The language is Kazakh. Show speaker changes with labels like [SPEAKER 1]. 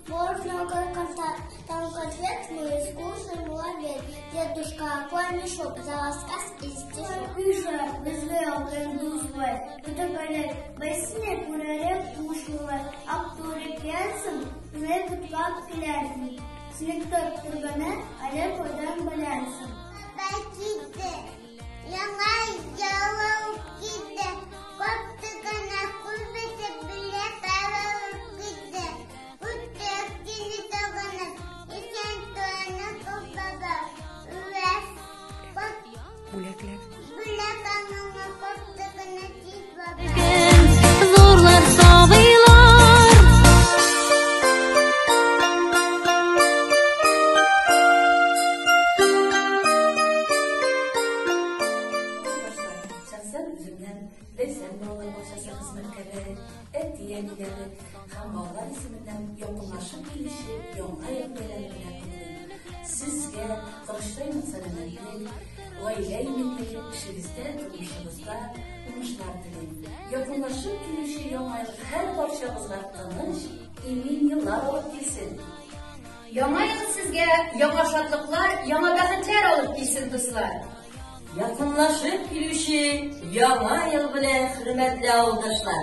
[SPEAKER 1] Можно конфет мы скушаем, молодец. Дедушка, какой мешок за рассказ и стишок.
[SPEAKER 2] Кыша, безвел, гандузвай. Кто говорит, бассейн, курарек, пушевай. А кто репьянцем, знает, как клятвы. Снегтор турбана, а я подан балянцем.
[SPEAKER 1] Бакиты, яңа ялау киде, копты гана кулбете биле таралып киде. Утты актini таганы, исен туаны копбаба, үвәс,
[SPEAKER 3] Бүләкләр.
[SPEAKER 1] бүләк аныңа копты гана тиз баба.
[SPEAKER 4] Zorlar sağıylar.
[SPEAKER 5] Şahsen üzümden Veysel Bağlar Başası hizmetleri, et yenileri, Hamballar isminden yakınlaşıp gelişi, yoluna yönlerini sizge kılıçlayın sanırım. Oyleyim ki işinizde, duruşunuzda, umuşlar dileyin. Yakınlaşıp gelişi yoluna her parçamızla tanış, emin yıllar olup gelsin.
[SPEAKER 6] Яңа ел сезгә яңа шатлыклар, яңа бәхетләр алып килсен, дуслар.
[SPEAKER 5] Yakınlaşıp gelişi, yama yıl bile hürmetli avdaşlar.